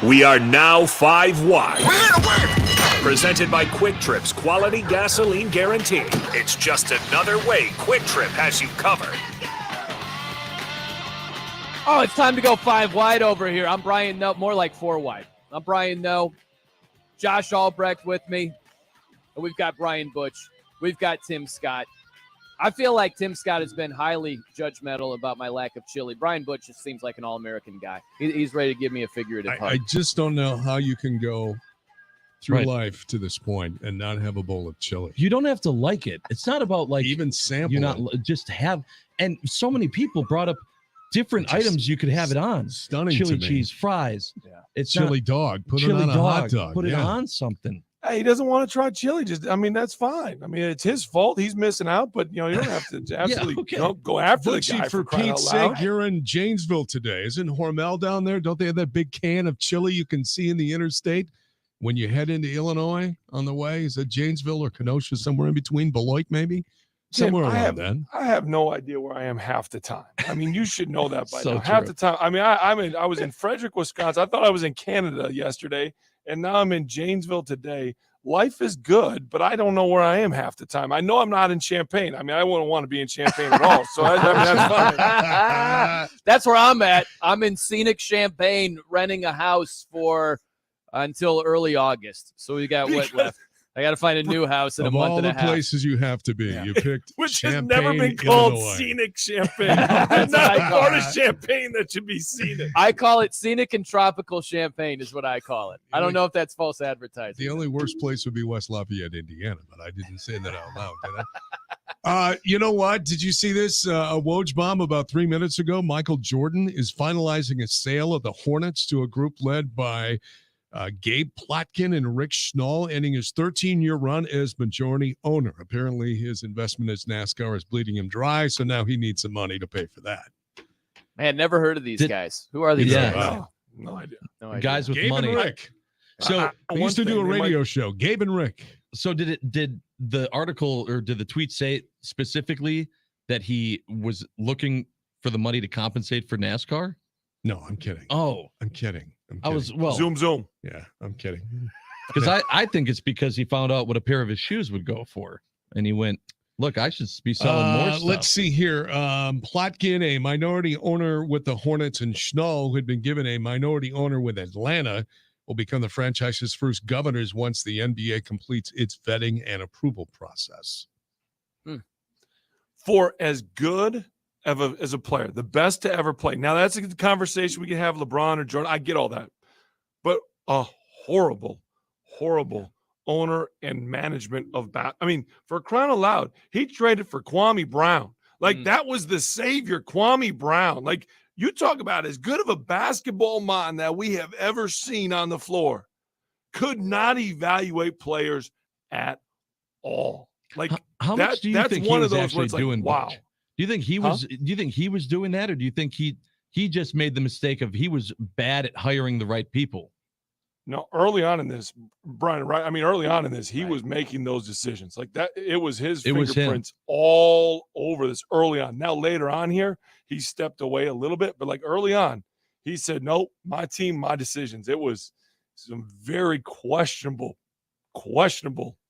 We are now 5 wide. Presented by Quick Trip's quality gasoline guarantee. It's just another way Quick Trip has you covered. Oh, it's time to go 5 wide over here. I'm Brian No, more like 4 wide. I'm Brian No. Josh Albrecht with me. And we've got Brian Butch. We've got Tim Scott. I feel like Tim Scott has been highly judgmental about my lack of chili. Brian Butch just seems like an all-American guy. He's ready to give me a figurative hug. I just don't know how you can go through life to this point and not have a bowl of chili. You don't have to like it. It's not about like even sample. You not just have. And so many people brought up different items you could have it on. Stunning. Chili cheese, fries. Yeah. It's chili dog. Put it on a hot dog. Put it on something. Hey, he doesn't want to try chili. That's fine. I mean, it's his fault. He's missing out, but you don't have to absolutely go after the guy for Pete's sake. You're in Janesville today. Isn't Hormel down there? Don't they have that big can of chili you can see in the interstate when you head into Illinois on the way? Is that Janesville or Kenosha, somewhere in between? Beloit, maybe? Somewhere around then. I have no idea where I am half the time. I mean, you should know that by now. True. Half the time. I mean, I was in Frederick, Wisconsin. I thought I was in Canada yesterday, and now I'm in Janesville today. Life is good, but I don't know where I am half the time. I know I'm not in Champaign. I mean, I wouldn't want to be in Champaign at all. So that's fine. That's where I'm at. I'm in scenic Champaign, renting a house for until early August. So we got what left? I got to find a new house in a month and a half. Of all the places you have to be, you picked Which Champaign, has never been called Illinois. scenic Champagne. It's not part of Champagne that should be scenic. I call it scenic and tropical Champagne is what I call it. I don't know if that's false advertising. The only worst place would be West Lafayette, Indiana, but I didn't say that out loud, did I? You know what? Did you see this? A Woj bomb about 3 minutes ago. Michael Jordan is finalizing a sale of the Hornets to a group led by Gabe Plotkin and Rick Schnall, ending his 13-year run as majority owner. Apparently, his investment as NASCAR is bleeding him dry, so now he needs some money to pay for that. Man, never heard of these guys. Who are these guys? No idea. Guys with Gabe money. And Rick. So I used to do a radio show. Gabe and Rick. So did the article or did the tweet say specifically that he was looking for the money to compensate for NASCAR? No, I'm kidding. Oh, I'm kidding. Zoom. Yeah, I'm kidding. Because I think it's because he found out what a pair of his shoes would go for, and he went, "Look, I should be selling more stuff." Let's see here. Plotkin, a minority owner with the Hornets, and Schnall, who had been given a minority owner with Atlanta, will become the franchise's first governors once the NBA completes its vetting and approval process. For as good as a player, the best to ever play. Now, that's a conversation we can have LeBron or Jordan. I get all that. But a horrible owner and management of I mean, for crying out loud, he traded for Kwame Brown. Like, that was the savior, Kwame Brown. Like, you talk about as good of a basketball mind that we have ever seen on the floor. Could not evaluate players at all. Like, how much do you think he was actually doing? Wow. Do you think he was? Do you think he was doing that, or do you think he just made the mistake of he was bad at hiring the right people? No, early on in this, Brian, right? I mean, early on in this, he was making those decisions like that. It was his fingerprints all over this early on. Now, later on here, he stepped away a little bit, but like early on, he said, "Nope, my team, my decisions." It was some very questionable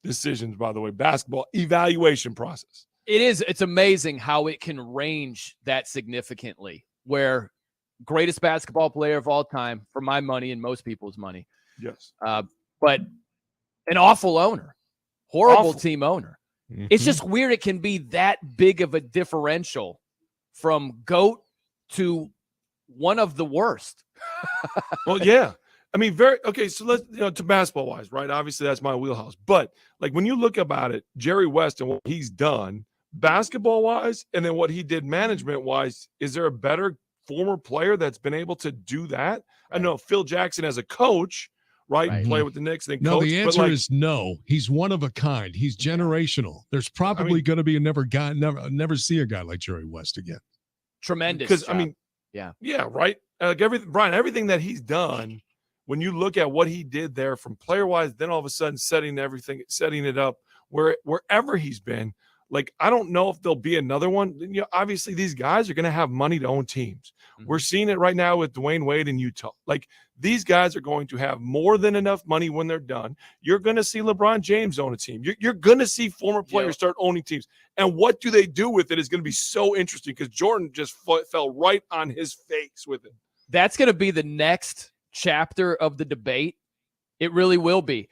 decisions, by the way, basketball evaluation process. It's amazing how it can range that significantly, where greatest basketball player of all time, for my money and most people's money. Yes. But an awful owner, horrible team owner. Mm-hmm. It's just weird. It can be that big of a differential from GOAT to one of the worst. Well, yeah. I mean, so let's, to basketball wise, right? Obviously that's my wheelhouse, but like when you look about it, Jerry West and what he's done basketball wise, and then what he did management wise, is there a better former player that's been able to do that? Right. I know Phil Jackson as a coach, right? Play with the Knicks. Then no, coach, the answer is no. He's one of a kind. He's generational. There's probably going to be never see a guy like Jerry West again. Tremendous. Because yeah, right. Like everything that he's done. When you look at what he did there from player wise, then all of a sudden setting it up wherever he's been, Like, I don't know if there'll be another one. You know, obviously these guys are going to have money to own teams. We're seeing it right now with Dwayne Wade in Utah. Like, these guys are going to have more than enough money when they're done. You're going to see LeBron James own a team. You're going to see former players start owning teams. And what do they do with it is going to be so interesting because Jordan just fell right on his face with it. That's going to be the next chapter of the debate. It really will be.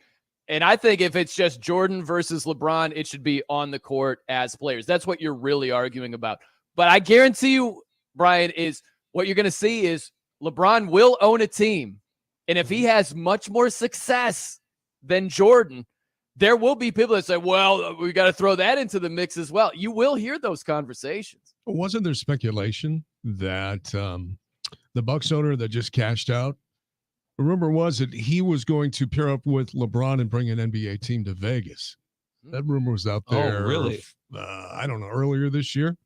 And I think if it's just Jordan versus LeBron, it should be on the court as players. That's what you're really arguing about. But I guarantee you, Brian, is what you're going to see is LeBron will own a team. And if he has much more success than Jordan, there will be people that say, well, we got to throw that into the mix as well. You will hear those conversations. Wasn't there speculation that the Bucks owner that just cashed out, the rumor was that he was going to pair up with LeBron and bring an NBA team to Vegas? That rumor was out there. Oh, really? I don't know, earlier this year.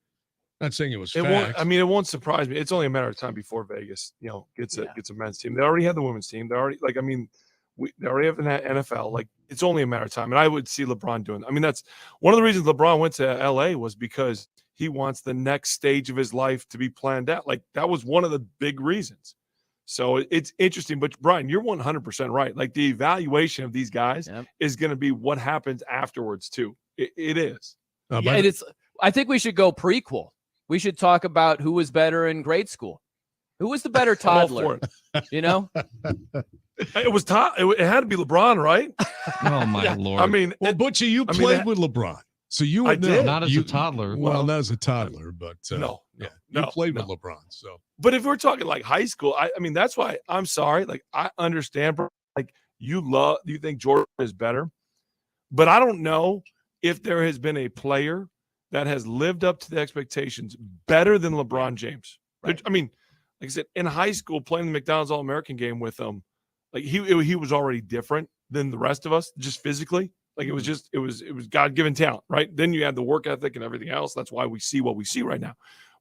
Not saying it was It fact. won't. I mean, it won't surprise me. It's only a matter of time before Vegas, gets a men's team. They already had the women's team. They already they already have an NFL. Like, it's only a matter of time. And I would see LeBron doing. I mean, that's one of the reasons LeBron went to LA was because he wants the next stage of his life to be planned out. Like, that was one of the big reasons. So it's interesting. But Brian, you're 100% right. Like, the evaluation of these guys is going to be what happens afterwards too. It is. I think we should go prequel. We should talk about who was better in grade school. Who was the better toddler? You know, it was it had to be LeBron, right? Oh my Lord! I mean, well, Butchie, you played with LeBron, so you would know. did. Not as a toddler. Well, not as a toddler, but no, you played with LeBron. So, but if we're talking like high school, I mean, that's why I'm sorry. Like, I understand. Like, you think Jordan is better, but I don't know if there has been a player that has lived up to the expectations better than LeBron James. Right. I mean, like I said, in high school, playing the McDonald's All-American game with him, like he was already different than the rest of us, just physically. Like, it was God-given talent, right? Then you had the work ethic and everything else. That's why we see what we see right now.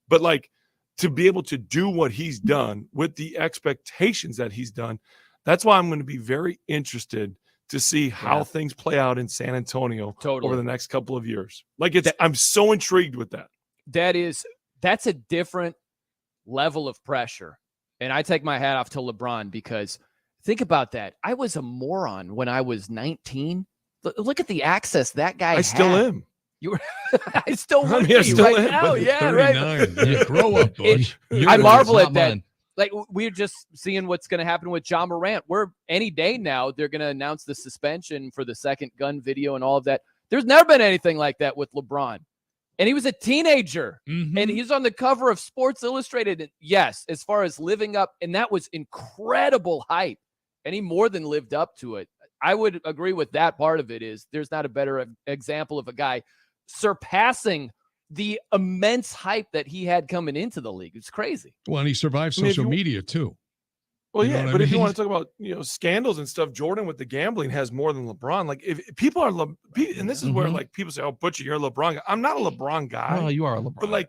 But like, to be able to do what he's done with the expectations that he's done, that's why I'm going to be very interested to see how things play out in San Antonio over the next couple of years. Like, I'm so intrigued with that. That's a different level of pressure. And I take my hat off to LeBron because think about that. I was a moron when I was 19. Look at the access that guy had. I still am. You were, I still would I be right now. Yeah, 39. right. Yeah, grow up, Butch. I marvel at that. Like, we're just seeing what's going to happen with Ja Morant. Any day now, they're going to announce the suspension for the second gun video and all of that. There's never been anything like that with LeBron. And he was a teenager, and he's on the cover of Sports Illustrated. And yes, as far as living up, and that was incredible hype, and he more than lived up to it. I would agree with that part of it is there's not a better example of a guy surpassing the immense hype that he had coming into the league. It's crazy. Well, and he survived social media too. Well, yeah, but if you want to talk about scandals and stuff, Jordan with the gambling has more than LeBron. Like, if people are, and this is where like people say, "Oh, Butcher, you're a LeBron guy." I'm not a LeBron guy. Oh, you are a LeBron.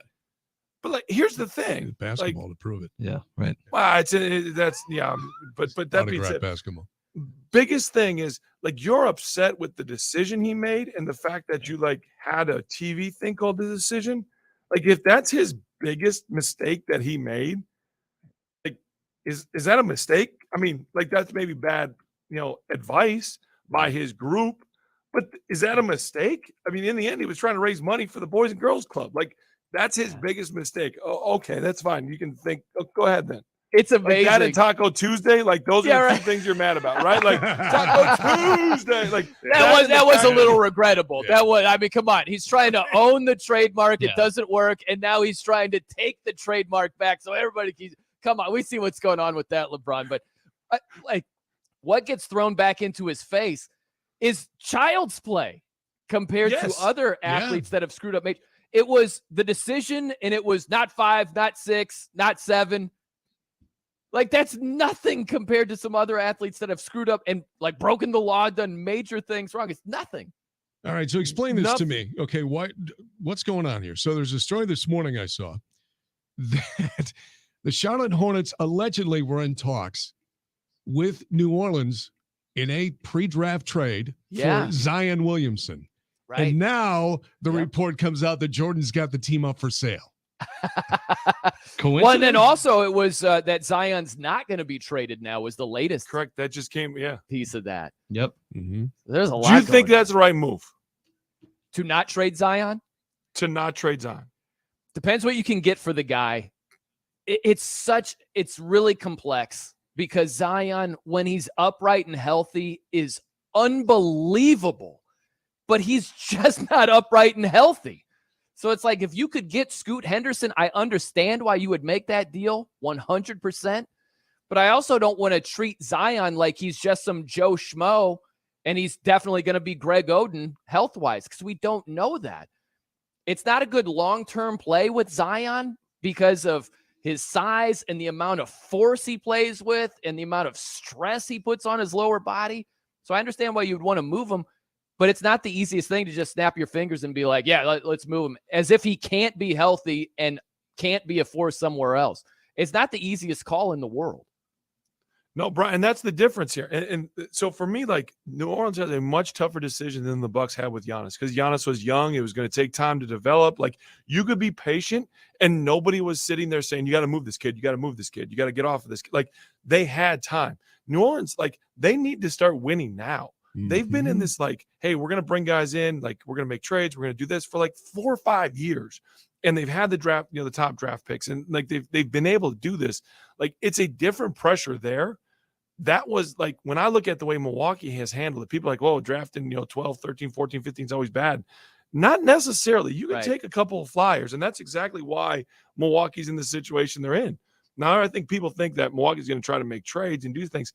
But like, here's the thing: basketball to prove it. Yeah, right. Well, that's But that being said, basketball. Biggest thing is like you're upset with the decision he made and the fact that you like had a TV thing called The Decision. Like, if that's his biggest mistake that he made, like, is that a mistake? I mean, like, that's maybe bad, advice by his group, but is that a mistake? I mean, in the end, he was trying to raise money for the Boys and Girls Club. Like, that's his biggest mistake. Oh, okay, that's fine. You can think. Oh, go ahead then. It's amazing. Like that and Taco Tuesday, like those are the two things you're mad about, right? Like Taco Tuesday, like that was a little regrettable. Yeah. That was, I mean, come on. He's trying to own the trademark. It doesn't work, and now he's trying to take the trademark back. So everybody keeps, come on. We see what's going on with that, LeBron. But like, what gets thrown back into his face is child's play compared to other athletes that have screwed up. It was The Decision, and it was not 5, not 6, not 7. Like, that's nothing compared to some other athletes that have screwed up and like broken the law, done major things wrong. It's nothing. All right. So explain this to me. Okay. What's going on here? So there's a story this morning I saw that the Charlotte Hornets allegedly were in talks with New Orleans in a pre-draft trade for Zion Williamson. Right. And now the Yep. report comes out that Jordan's got the team up for sale. Coincidence? Well, and then also it was that Zion's not going to be traded now was the latest Correct. That just came. Yeah. piece of that. Yep. Mm-hmm. There's a lot. Do you think going that's the right move on. To not trade Zion? to not trade Zion? Depends what you can get for the guy. It's really complex because Zion, when he's upright and healthy, is unbelievable, but he's just not upright and healthy. So it's like if you could get Scoot Henderson, I understand why you would make that deal 100%, but I also don't want to treat Zion like he's just some Joe Schmo and he's definitely going to be Greg Oden health-wise because we don't know that. It's not a good long-term play with Zion because of his size and the amount of force he plays with and the amount of stress he puts on his lower body. So I understand why you'd want to move him, but it's not the easiest thing to just snap your fingers and be like, yeah, let's move him, as if he can't be healthy and can't be a force somewhere else. It's not the easiest call in the world. No, Brian, that's the difference here. And so for me, like New Orleans has a much tougher decision than the Bucks had with Giannis because Giannis was young. It was going to take time to develop. Like you could be patient and nobody was sitting there saying, you got to move this kid. You got to move this kid. You got to get off of this. Like they had time. New Orleans, like they need to start winning now. They've been in this like, hey, we're going to bring guys in. Like we're going to make trades. We're going to do this for like 4 or 5 years. And they've had the draft, the top draft picks. And like they've been able to do this. Like it's a different pressure there. That was like when I look at the way Milwaukee has handled it, people are like, oh, drafting, 12, 13, 14, 15 is always bad. Not necessarily. You can take a couple of flyers, and that's exactly why Milwaukee's in the situation they're in. Now, I think people think that Milwaukee's going to try to make trades and do things.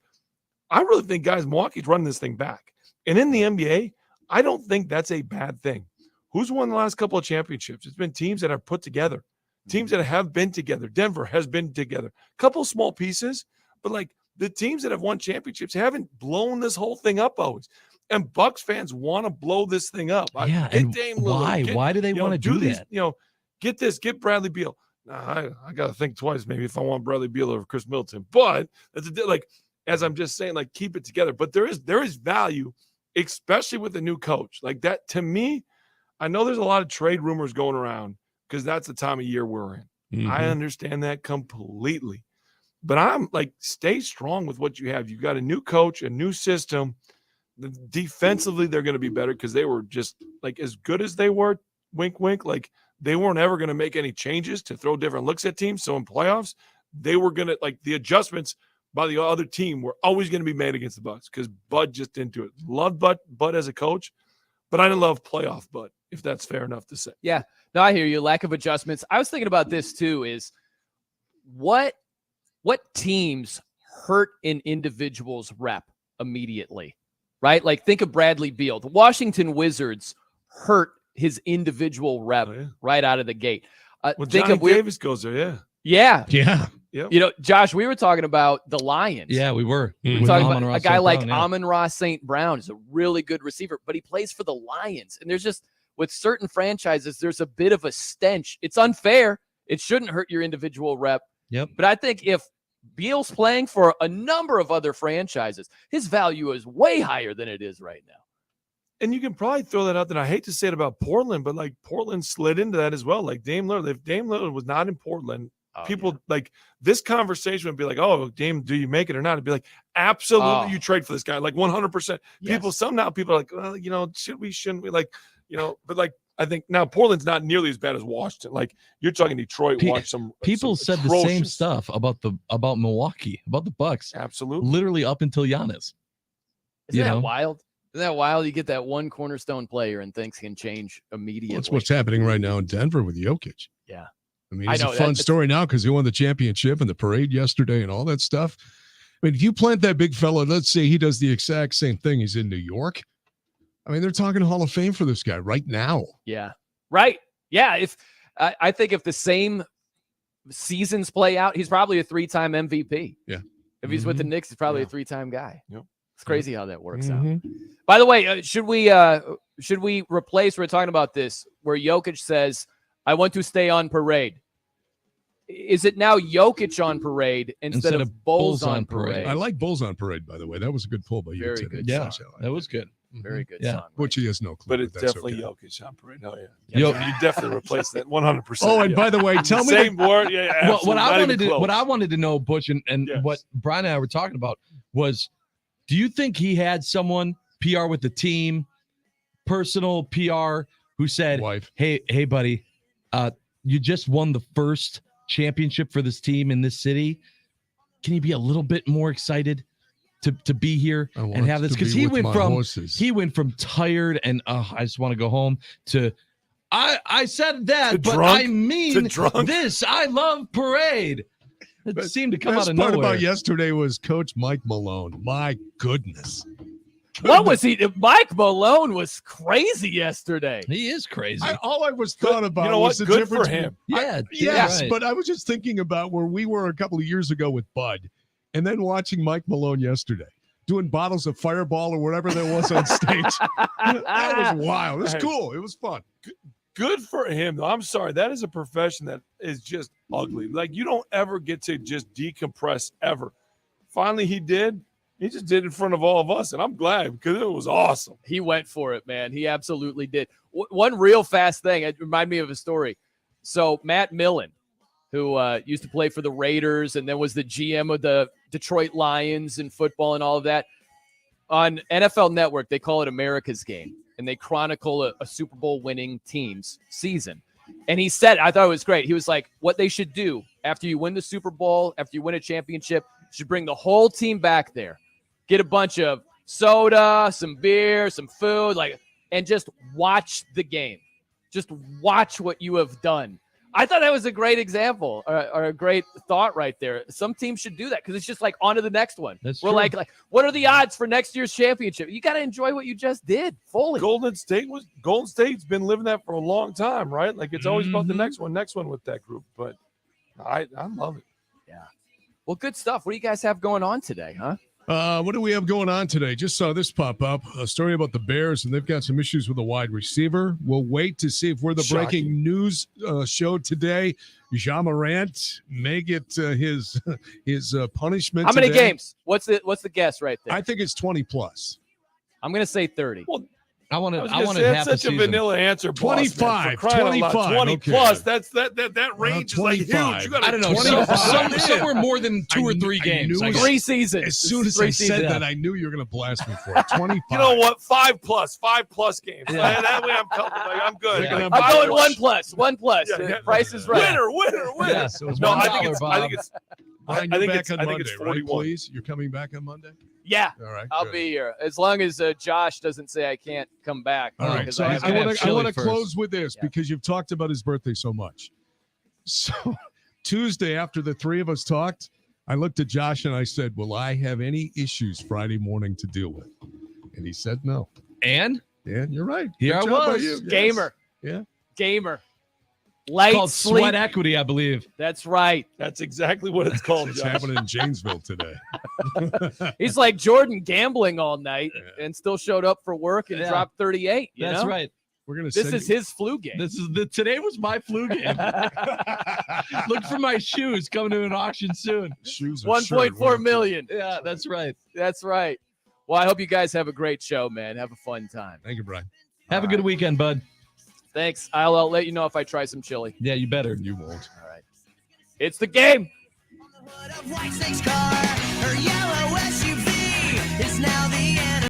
I really think, guys, Milwaukee's running this thing back. And in the NBA, I don't think that's a bad thing. Who's won the last couple of championships? It's been teams that are put together, teams that have been together. Denver has been together. A couple small pieces, but like, the teams that have won championships haven't blown this whole thing up always. And Bucks fans want to blow this thing up. Yeah, get and Dame Lillard, why do they want to do these, that? Get Bradley Beal. Nah, I got to think twice maybe if I want Bradley Beal over Chris Middleton. But that's like, as I'm just saying, like keep it together. But there is value, especially with the new coach. Like that, to me, I know there's a lot of trade rumors going around because that's the time of year we're in. Mm-hmm. I understand that completely. But I'm like, stay strong with what you have. You've got a new coach, a new system. Defensively, they're going to be better because they were just like as good as they were, wink, wink. Like they weren't ever going to make any changes to throw different looks at teams. So in playoffs, they were going to like the adjustments by the other team were always going to be made against the Bucks because Bud just didn't do it. Loved Bud as a coach, but I didn't love playoff Bud, if that's fair enough to say. Yeah, no, I hear you. Lack of adjustments. I was thinking about this too, is what teams hurt an individual's rep immediately, right? Like think of Bradley Beal. The Washington Wizards hurt his individual rep right out of the gate. Well, think Johnny of Davis goes there, yeah. Yep. Josh, we were talking about the Lions. Yeah, we were. We were talking about a guy like Amon-Ra St. Brown is a really good receiver, but he plays for the Lions. And there's just, with certain franchises, there's a bit of a stench. It's unfair. It shouldn't hurt your individual rep. Yep. But I think if Beal's playing for a number of other franchises, his value is way higher than it is right now. And you can probably throw that out there. I hate to say it about Portland, but like Portland slid into that as well. Like Dame Lillard, if Dame Lillard was not in Portland, people like this conversation would be like, oh, Dame, do you make it or not? It'd be like, absolutely, you trade for this guy. Like 100%. Yes. People are like, well, shouldn't we? Like, but like, I think now Portland's not nearly as bad as Washington. Like you're talking Detroit, watch some people said the same stuff about Milwaukee, about the Bucks. Absolutely. Literally up until Giannis. Isn't that wild? Isn't that wild? You get that one cornerstone player and things can change immediately. That's what's happening right now in Denver with Jokic. Yeah. I mean, it's a fun story now because he won the championship and the parade yesterday and all that stuff. I mean, if you plant that big fella, let's say he does the exact same thing. He's in New York. I mean, they're talking Hall of Fame for this guy right now. Yeah. Right. Yeah. If I think if the same seasons play out, he's probably a 3-time MVP. Yeah. If he's with the Knicks, he's probably a 3-time guy. Yep. It's crazy how that works out. By the way, should we replace? We're talking about this where Jokic says, "I want to stay on parade." Is it now Jokic on parade instead of Bulls on parade? I like Bulls on parade, by the way. That was a good pull by you. Very good. Yeah, that was good. Very good Yeah. song. Which he has no clue. But it's that's definitely okay. Jokic. I'm pretty. Oh yeah. Yo- You definitely replace that 100%. Oh, and by the way, tell me same word. Yeah. Well, what absolutely, I wanted to know, Butch, and Yes. what Brian and I were talking about was, do you think he had someone PR with the team, personal PR, who said, Wife. hey, buddy, you just won the first championship for this team in this city. Can you be a little bit more excited to be here I want and have this? to Because be he with went my from horses. he went from tired and I just want to go home to I said that, To but drunk? I mean To drunk? this. I love parade. It But seemed to come out Best of part nowhere. about yesterday was Coach Mike Malone. My goodness. What was he? Mike Malone was crazy yesterday. He is crazy. All I was thought about You know was what? the Good difference for him. yeah, Yes, right. but I was just thinking about where we were a couple of years ago with Bud, and then watching Mike Malone yesterday doing bottles of Fireball or whatever there was on stage. That was wild. It was Hey. cool. It was fun. Good for him, though. I'm sorry. That is a profession that is just ugly. Like, you don't ever get to just decompress ever. Finally, he did. He just did it in front of all of us, and I'm glad because it was awesome. He went for it, man. He absolutely did. One real fast thing. It reminded me of a story. So Matt Millen, who used to play for the Raiders and then was the GM of the Detroit Lions in football and all of that, on NFL Network, they call it America's Game, and they chronicle a Super Bowl winning team's season. And he said, I thought it was great. He was like, what they should do after you win the Super Bowl, after you win a championship, you should bring the whole team back there, get a bunch of soda, some beer, some food, and just watch the game. Just watch what you have done. I thought that was a great example or a great thought right there. Some teams should do that because it's just like on to the next one. That's We're true. like, what are the odds for next year's championship? You got to enjoy what you just did fully. Golden State's been living that for a long time, right? Like, it's always about the next one with that group. But I love it. Well, good stuff. What do you guys have going on today, huh? What do we have going on today? Just saw this pop up, a story about the Bears, and they've got some issues with a wide receiver. We'll wait to see if we're the breaking Shocking. news show today. Ja Morant may get his punishment. How many today. games? What's the guess right there? I think it's 20 plus. I'm going to say 30. Well, I want I was to. I gonna want say, to that's half a such a season. vanilla answer. boss, man, for 25, crying out loud. 25, 20 okay. plus. That range is like 25. huge. You got I don't know. 25. Somewhere more than two I or knew- three I games. knew I it. guess. 3 seasons. As soon as Three I said seasons. that, I knew you were going to blast me for it. 25. You know what? 5 plus games. Yeah. That way I'm comfortable. Like, I'm good. Yeah. Like, I'm 5 going plus. 1 plus. Yeah, yeah. Price is right. Winner. Yeah. So it's No, $1, I think it's. I think it's. Brian, I you're think back it's. on I think Monday, it's right, 41. please? You're coming back on Monday? Yeah, All right. I'll good. be here as long as Josh doesn't say I can't come back. All right. because So I have gonna want have to chili first. close with this Yeah. because you've talked about his birthday so much. So Tuesday, after the three of us talked, I looked at Josh and I said, will I have any issues Friday morning to deal with? And he said no. And Yeah, you're right. Here Good I job by was. you. Yes. Gamer. Yeah. Gamer. it's Light called sleep. sweat equity, I believe. That's right. That's exactly what it's called. It's Josh. happening in Janesville today. He's like Jordan gambling all night Yeah. and still showed up for work and Yeah. dropped 38. You That's know? right. We're gonna. This send is you- his flu game. Today was my flu game. Look for my shoes coming to an auction soon. shoes. Are 1.4 million. Yeah, that's right. That's right. Well, I hope you guys have a great show, man. Have a fun time. Thank you, Brian. Have a good weekend, bud. Thanks. I'll let you know if I try some chili. Yeah, you better. You won't. All right. It's the game. Hood of White Snake's car, her yellow SUV is now the